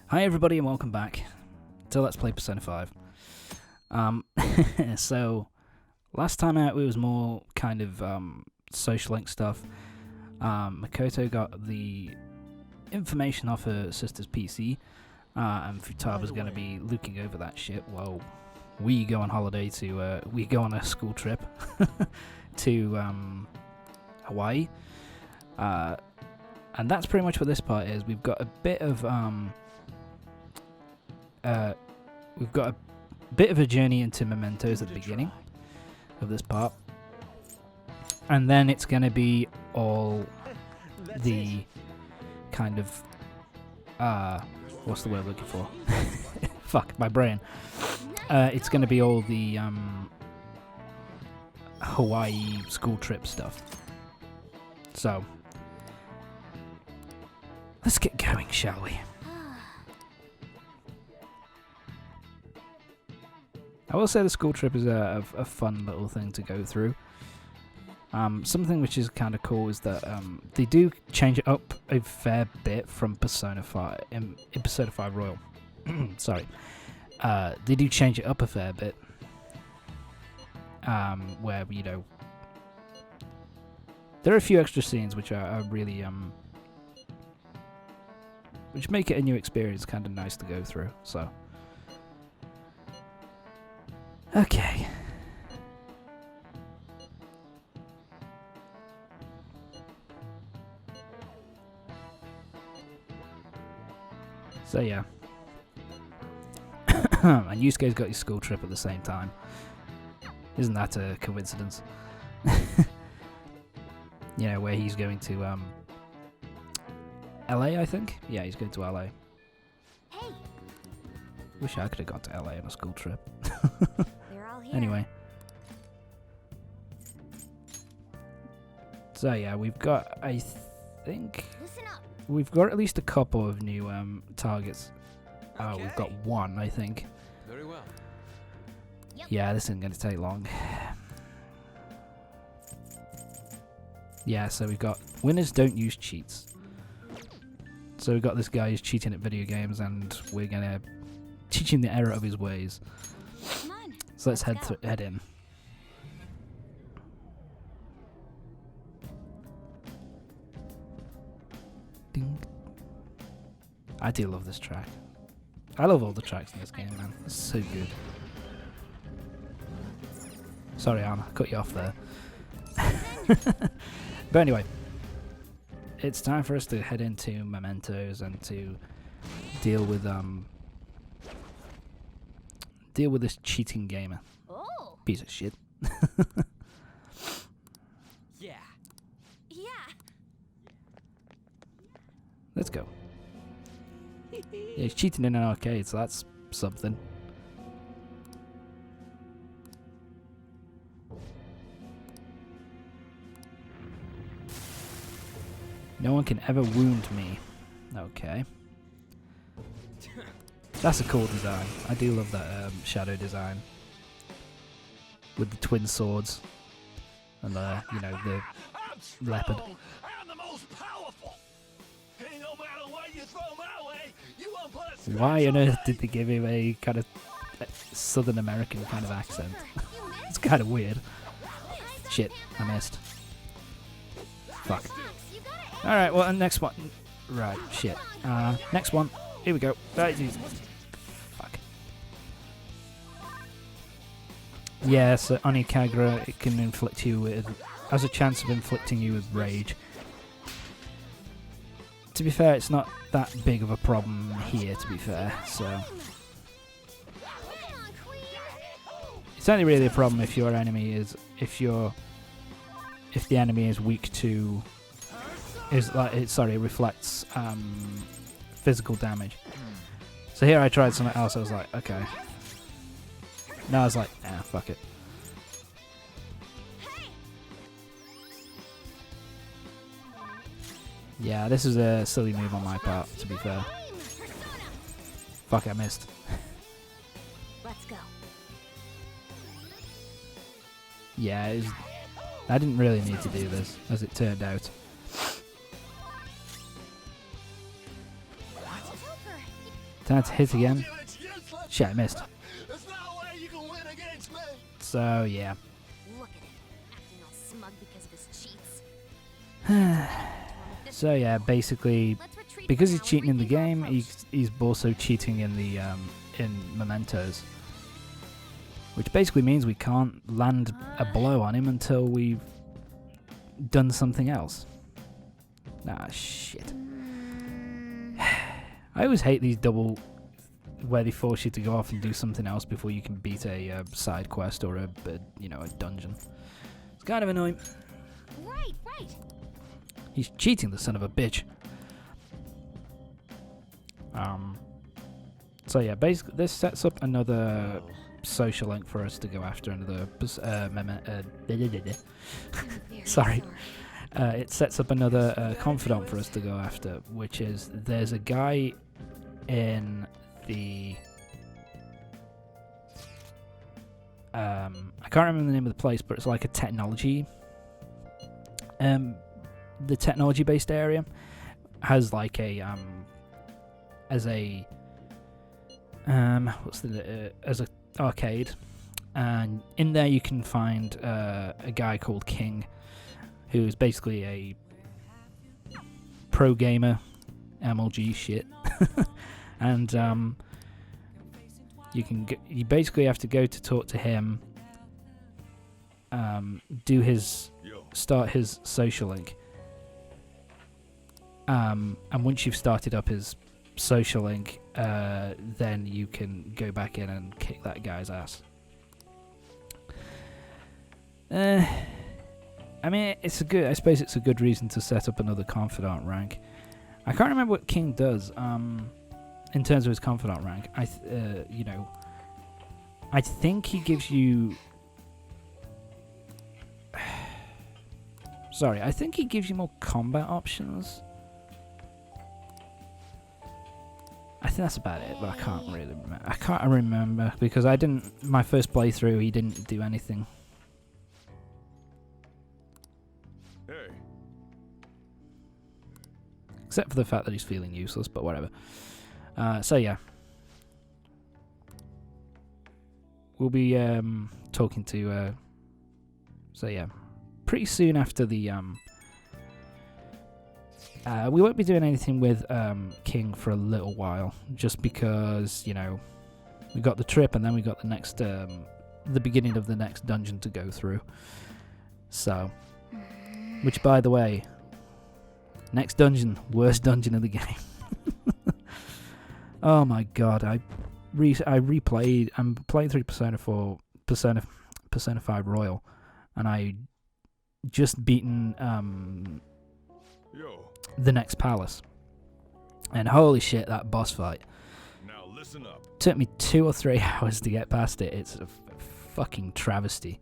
Hi everybody and welcome back to Let's Play Persona 5. So, last time out it was more kind of social link stuff. Makoto got the information off her sister's PC, and Futaba's going to be looking over that shit while we go on holiday to, we go on a school trip to Hawaii. And that's pretty much what this part is. We've got a bit of a journey into Mementos at the beginning of this part, and then it's going to be all the kind of what's the word I'm looking for? Fuck my brain. It's going to be all the Hawaii school trip stuff. So let's get going, shall we? I will say the school trip is a fun little thing to go through. Something which is kind of cool is that they do change it up a fair bit from Persona 5 in Persona 5 Royal. Sorry, they do change it up a fair bit. Where there are a few extra scenes which are really which make it a new experience, kind of nice to go through. So. Okay. So yeah. And Yusuke's got his school trip at the same time. Isn't that a coincidence? Where he's going to LA, I think? Yeah, he's going to LA. Hey. Wish I could have gone to LA on a school trip. We're all here. Anyway. So yeah, we've got, I think, Listen up. we've got at least a couple of new targets. Okay. We've got one, I think. Very well. Yep. Yeah, this isn't going to take long. Yeah, so we've got winners don't use cheats. So we've got this guy who's cheating at video games, and we're going to teach him the error of his ways. Come on. So let's head go. head in. Ding. I do love this track. I love all the tracks in this game, man. It's so good. Sorry, Anna, I cut you off there. But anyway, it's time for us to head into Mementos and to deal with this cheating gamer. Oh. Piece of shit. Yeah. Yeah. Let's go. Yeah, he's cheating in an arcade, so that's something. No one can ever wound me. Okay. That's a cool design. I do love that shadow design. With the twin swords. And the leopard. I'm the most powerful. Hey, no matter what you throw my way, you won't put a scratch Why on on earth my- did they give him a kind of Southern American kind of accent? You It's missed. kind of weird. Shit, I missed. Fuck. You got it. Alright, well, next one. Right, shit. Next one. Here we go. Right, fuck. Yeah, so Onikagra, it can inflict you with... has a chance of inflicting you with rage. To be fair, it's not that big of a problem here, to be fair, so... Come on, Queen. It's only really a problem if your enemy is... if the enemy is weak to... it reflects physical damage. So here I tried something else. I was like, okay. Now I was like, nah, fuck it. Yeah, this is a silly move on my part, to be fair. Fuck, I missed. Let's go. Yeah, I didn't really need to do this, as it turned out. Don't have to hit again. You it's useless. Shit, I missed. There's no way you can win against me. So, yeah. Look at him, acting all smug because of his cheats. So, yeah, basically, Let's retreat because for he's now cheating in the and regain game, our he's also cheating in the in Mementos. Which basically means we can't land a blow on him until we've done something else. Ah, shit. I always hate these double where they force you to go off and do something else before you can beat a side quest or a dungeon. It's kind of annoying. Right, right. He's cheating, the son of a bitch. So yeah, basically this sets up another social link for us to go after, another sorry. It sets up another confidant for us to go after, which is there's a guy in the I can't remember the name of the place, but it's like a technology the technology based area has like a as a as a arcade, and in there you can find a guy called King, who's basically a pro gamer, MLG shit, and you basically have to go to talk to him, start his social link, and once you've started up his social link, then you can go back in and kick that guy's ass. I mean, I suppose it's a good reason to set up another confidant rank. I can't remember what King does in terms of his confidant rank. I think he gives you sorry, I think he gives you more combat options. I think that's about it, but I can't really remember. I can't remember because my first playthrough, he didn't do anything. Hey. Except for the fact that he's feeling useless, but whatever. So yeah. We'll be talking to so yeah. Pretty soon after the we won't be doing anything with King for a little while, just because, we got the trip and then we got the next the beginning of the next dungeon to go through. So, which, by the way, next dungeon, worst dungeon of the game. Oh my god, I replayed. I'm playing through Persona 5 Royal, and I just beaten the next palace, and holy shit, that boss fight! Now listen up. Took me 2 or 3 hours to get past it. It's a fucking travesty.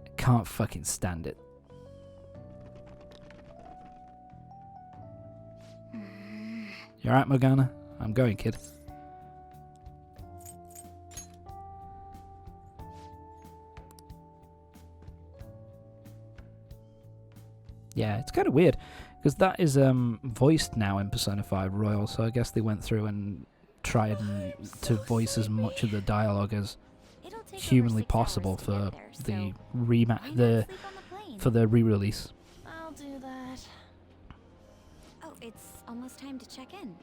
I can't fucking stand it. You alright, Morgana? I'm going, kid. Yeah, it's kind of weird, because that is voiced now in Persona 5 Royal, so I guess they went through and tried to voice as much of the dialogue as humanly possible for the re-release. I'll do that. Oh, it's almost time to check in.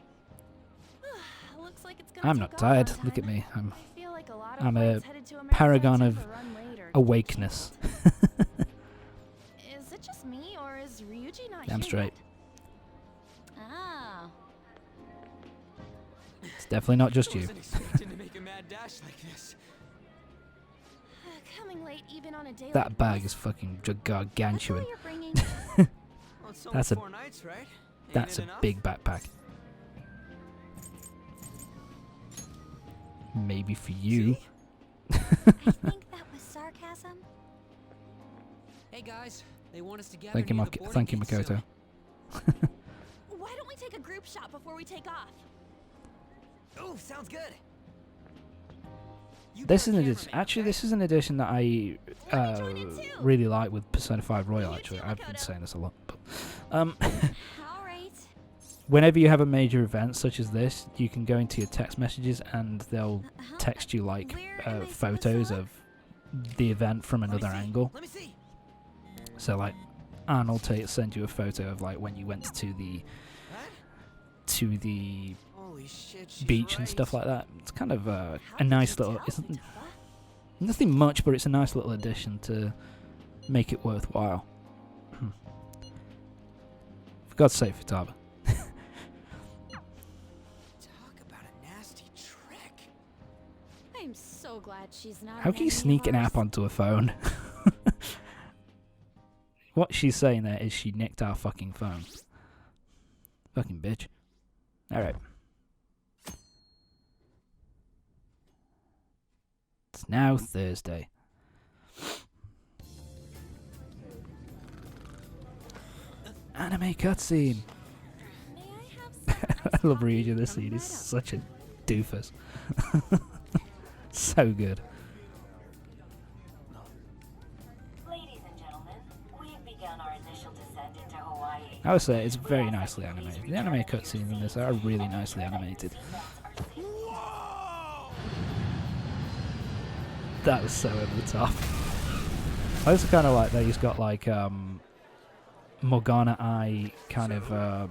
Looks like it's gonna I'm take not off tired. on Look at time. me. I feel like a lot of I'm a flights headed to America paragon take of a run later. awakeness. Is it just me, or is Ryuji not Damn here straight. yet? Oh. It's definitely not just you. Wasn't expecting to make a mad dash like this. Coming late even on a day That like bag this. is fucking That's all gargantuan. you're bringing? Well, it's only That's a- 4 nights, right? Ain't That's it a enough? big backpack. Maybe for you. I think that was sarcasm. Hey guys, they want us to gather Thank you, near the boarding thank you, gate Makoto. soon. Why don't we take a group shot before we take off? Oh, sounds good. You This be is our an edition. cameraman, Actually, okay? this is an edition that I join in too. really like with Persona 5 Royal. You Actually, too, I've been Makoto. saying this a lot, but All right. whenever you have a major event such as this, you can go into your text messages and they'll text you like Where am I photos supposed of the event from another angle. Let me see. So like Arnold will send you a photo of like when you went to the Holy shit, she's beach and right. stuff like that. It's kind of How a did nice you little. tell, It's Futaba? nothing much, but it's a nice little addition to make it worthwhile. For God's sake, Futaba. Talk about a nasty trick. I'm so glad she's not. How an can you enemy sneak of an ours. app onto a phone? What she's saying there is she nicked our fucking phone. Fucking bitch. Alright. It's now Thursday. Anime cutscene. May I have some I iced love coffee reading this from scene. He's Red Oak? such a doofus. So good. Ladies and gentlemen, we've begun our initial descent into Hawaii. I would say it's very nicely animated. The anime cutscenes in this are really nicely animated. That was so over the top. I also kind of like that he's got like Morgana Eye kind of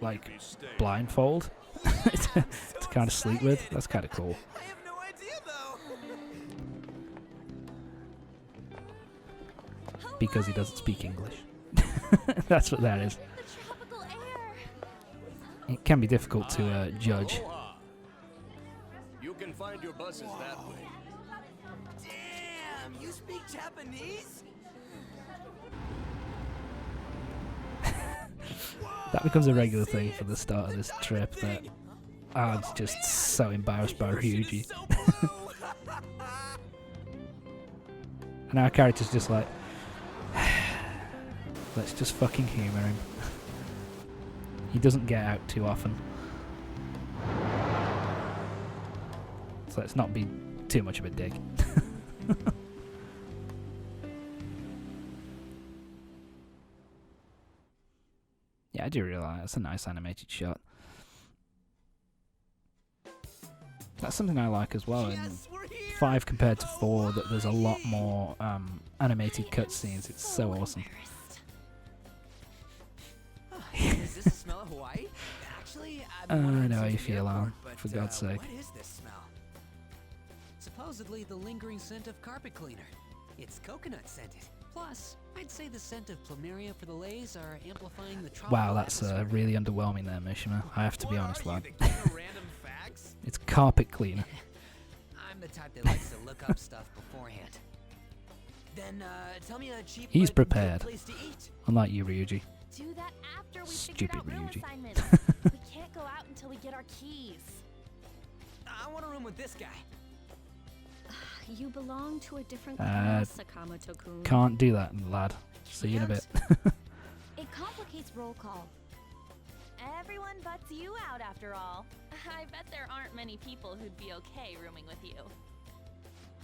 like blindfold to kind of sleep with. That's kind of cool. I have no idea though. Because he doesn't speak English. That's what that is. The tropical air. It can be difficult to judge. Aloha. You can find your buses that way. Damn, you speak Japanese? That becomes a regular thing for the start of this trip that I'm just so embarrassed by Ryuji. So blue. And our character's just like, let's just fucking humour him. He doesn't get out too often. So let's not be too much of a dick. Yeah, I do realise that's a nice animated shot. That's something I like as well. In Yes, we're here. 5 compared to 4, that there's a lot more animated cutscenes. It's so awesome. Is this the smell of Hawaii? Actually, I've I been wondering know how since you the feel, Alan, airport, for but, God's sake. What is this smell? Supposedly the lingering scent of carpet cleaner. It's coconut scented. Plus, I'd say the scent of plumeria for the lays are amplifying the tropical Wow, that's atmosphere. really underwhelming there, Mishima. I have to be What honest, are you, lad. the king of random facts? It's carpet cleaner. I'm the type that likes to look up stuff beforehand. Then, tell me a cheap He's but good prepared. place to eat. Unlike you, Ryuji. Do that after we Stupid figured out room Ryuji. assignments. We can't go out until we get our keys. I want a room with this guy. You belong to a different Uh, class, Sakamoto-kun. Can't do that, lad. See you in a bit. It complicates roll call. Everyone butts you out after all. I bet there aren't many people who'd be okay rooming with you.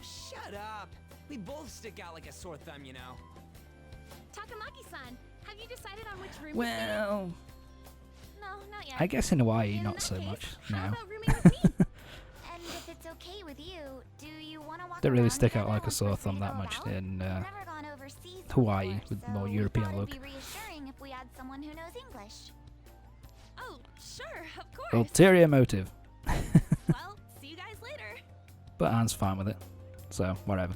Shut up. We both stick out like a sore thumb, you know. Takamaki-san, have you decided on which room Well, to No, not yet. I guess in Hawaii, In not that so case, much how now. about rooming with me? And if it's okay with you, do you want to walk Don't really around stick out together like a once sore we're free thumb to that go much about? in Never gone overseas Hawaii before, with so more we European thought look. It'd be reassuring if we had someone who knows English. Oh, sure, of course. Ulterior motive. Well, see you guys later. But Anne's fine with it. So, whatever.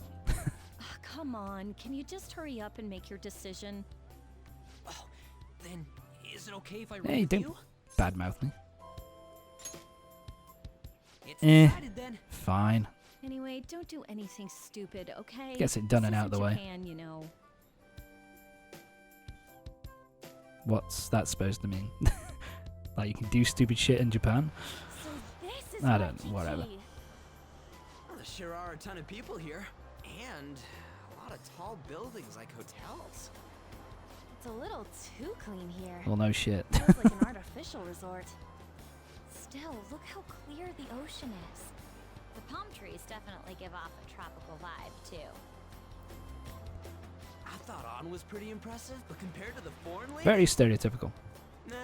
Come on, can you just hurry up and make your decision? Oh, then is it okay if I room Hey, with don't you? badmouth me. It's Eh. decided then. Fine. Anyway, don't do anything stupid, okay? Gets it done This and out of the isn't way. Japan, you know. What's that supposed to mean? Like you can do stupid shit in Japan? So this is I my don't- whatever. kiki. Well, there sure are a ton of people here. And a lot of tall buildings like hotels. It's a little too clean here. Well, no shit. Feels like an artificial resort. Still, look how clear the ocean is. The palm trees definitely give off a tropical vibe, too. I thought On was pretty impressive, but compared to the foreign lady, Very stereotypical. nah.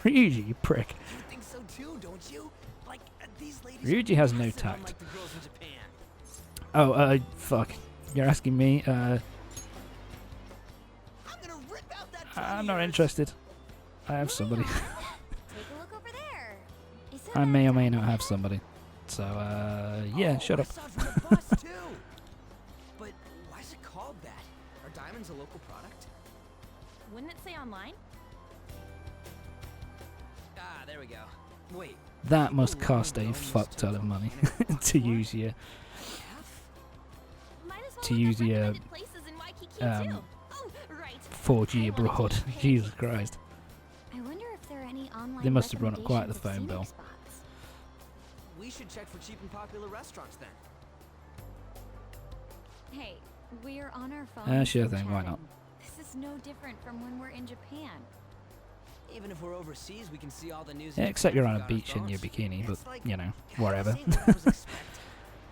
Ryuji, you prick. You think so too, don't you? Like, these ladies Ryuji are has no massive, tact. unlike the girls in Japan. Oh, fuck. You're asking me? I'm gonna rip out that I'm not yours. interested. I have somebody. Take a look over there. Isn't I may or that may not have somebody. So, yeah, shut I up. saw it from the bus too. But why is it called that? Are diamonds a local product? Wouldn't it say online? Ah, there we go. Wait. That must people cost really a go and use fuck ton of terms money on the internet to for? use your F? Might as well To look use up the, recommended places in Waikiki too. Oh, right. 4G I wanna abroad. take a Jesus page. Christ. I wonder if there are any online They must have run up quite the recommendations phone of bill. scenic spots. We should check for cheap and popular restaurants then. Hey, we're on our phones. Sure from thing, why not? chatting. This is no different from when we're in Japan. Even if we're overseas, we can see all the news. Yeah, in except Japan you're on if a we got our beach in your phones. bikini, but, It's like, you know, God, whatever. this ain't what I was expecting.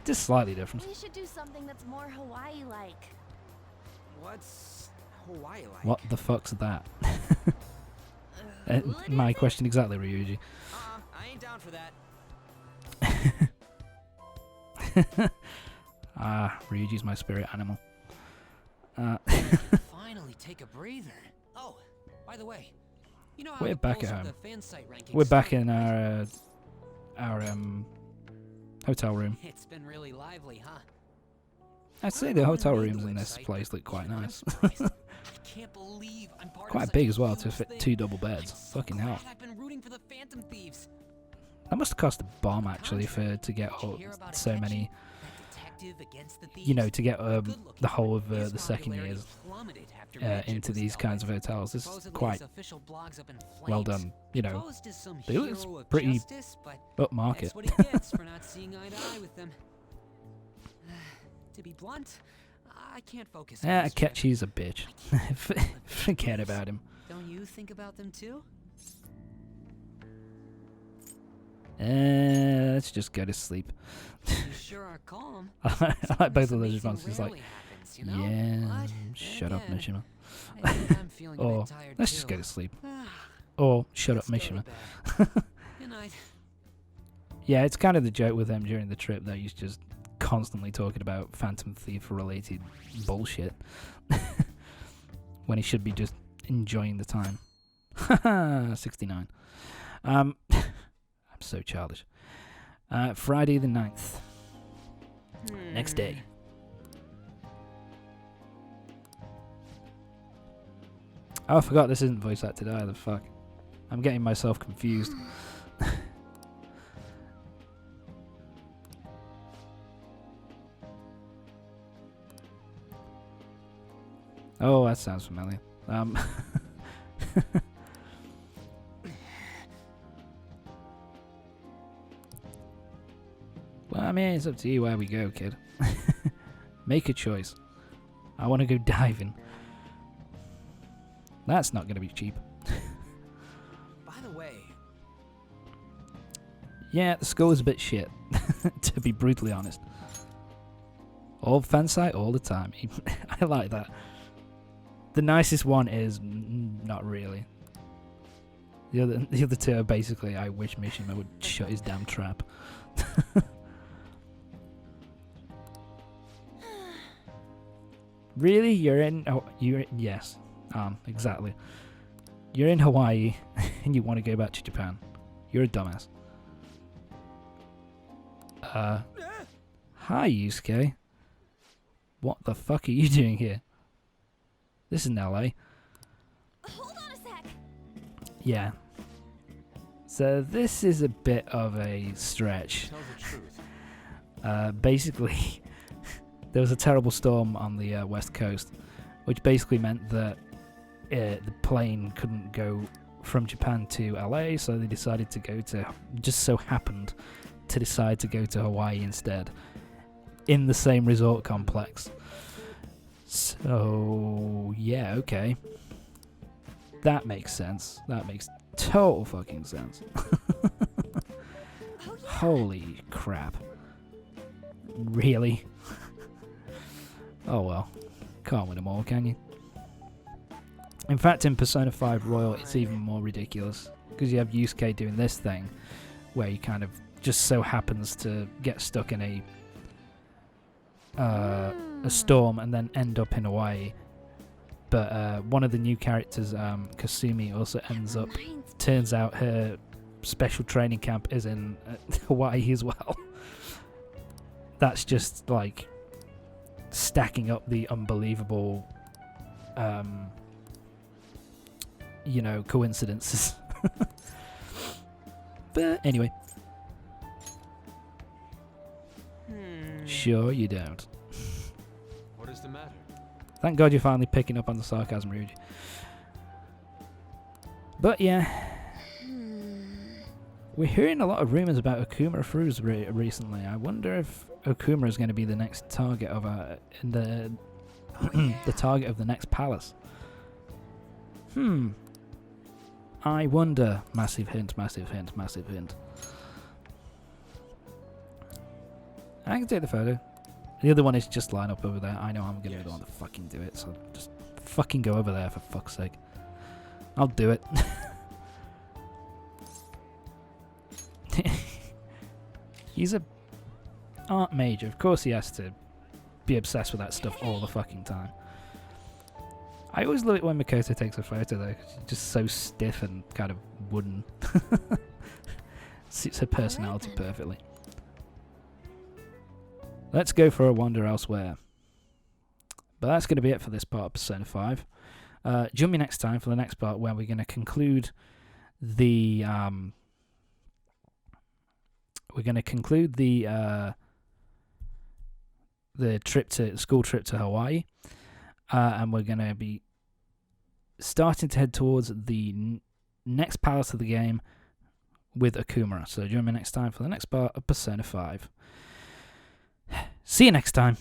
Just slightly different. We should do something that's more Hawaii-like. What's Hawaii like? What the fuck's that? What My is it? question exactly, Ryuji. I ain't down for that. Ryuji's my spirit animal. Finally take a breather. Oh, by the way, you know how We're the back polls at of home. the fan site rankings We're back started, in right? our hotel room. It's been really lively, huh? I'd say I the don't hotel wanna name rooms the in this website, place but look quite even I'm nice. surprised. I can't believe I'm part of Quite such big a as well to huge fit thing. 2 double I'm beds. so Fucking glad hell. I've been rooting for the Phantom Thieves. That must have cost a bomb actually to get Did you hear about so Akechi, many, that detective against the you know, thieves? to get Good-looking the whole one. of His the second popularity years plummeted after Magic into was these dealt kinds of with. hotels. This is Supposedly quite his official blog's up in well flames. done. You know, Posed as some they look hero of pretty justice, but upmarket. that's what he gets for not seeing eye to eye with them. To be blunt, I can't focus on Yeah, this trip. Akechi's a bitch. Forget about him. Don't you think about them too? Let's just go to sleep. You sure are calm. I Something like both this of those amazing responses. Like, rarely happens, you know? yeah, But shut up, again, Mishima. I think I'm feeling a Or bit tired let's too. just go to sleep. Ah, Or shut up, let's go to Mishima. bed. Good night. Yeah, it's kind of the joke with him during the trip that he's just constantly talking about Phantom Thief related bullshit when he should be just enjoying the time. Haha, 69. I'm so childish. Friday the 9th. Next day. Oh, I forgot this isn't voice acted either. Fuck. I'm getting myself confused. Oh, that sounds familiar. Well, I mean, it's up to you where we go, kid. Make a choice. I want to go diving. That's not going to be cheap. By the way, Yeah, the score is a bit shit, to be brutally honest. All fan site all the time. I like that. The nicest one is not really. The other two are basically, I wish Mishima would shut his damn trap. Really? You're in... Oh, yes. Exactly. You're in Hawaii, and you want to go back to Japan. You're a dumbass. Hi, Yusuke. What the fuck are you doing here? This is in LA. Hold on a sec. Yeah. So this is a bit of a stretch. tell the truth. Basically, there was a terrible storm on the west coast, which basically meant that the plane couldn't go from Japan to LA, so they decided to go to, just so happened to decide to go to Hawaii instead, in the same resort complex. So, yeah, okay. That makes sense. That makes total fucking sense. Oh, yeah. Holy crap. Really? Oh well. Can't win them all, can you? In fact, in Persona 5 Royal, it's even more ridiculous. because you have Yusuke doing this thing where he kind of just so happens to get stuck in a storm and then end up in Hawaii. But one of the new characters, Kasumi, also ends up. Turns out her special training camp is in Hawaii as well. That's just like stacking up the unbelievable, coincidences. But anyway. Sure you don't. What is the matter? Thank God you're finally picking up on the sarcasm, Ryuji. But yeah, we're hearing a lot of rumors about Okuma Fru's recently. I wonder if Okuma is going to be the next target of the target of the next palace. I wonder. Massive hint, massive hint, massive hint. I can take the photo. The other one is just line up over there. I know I'm going to be the one to fucking do it, so just fucking go over there for fuck's sake. I'll do it. He's a art major. Of course he has to be obsessed with that stuff all the fucking time. I always love it when Makoto takes a photo though, 'cause she's just so stiff and kind of wooden. Suits her personality perfectly. Let's go for a wander elsewhere. But that's going to be it for this part of Persona 5. Join me next time for the next part where we're going to conclude the school trip to Hawaii, and we're going to be starting to head towards the next palace of the game with Okuma. So join me next time for the next part of Persona 5. See you next time.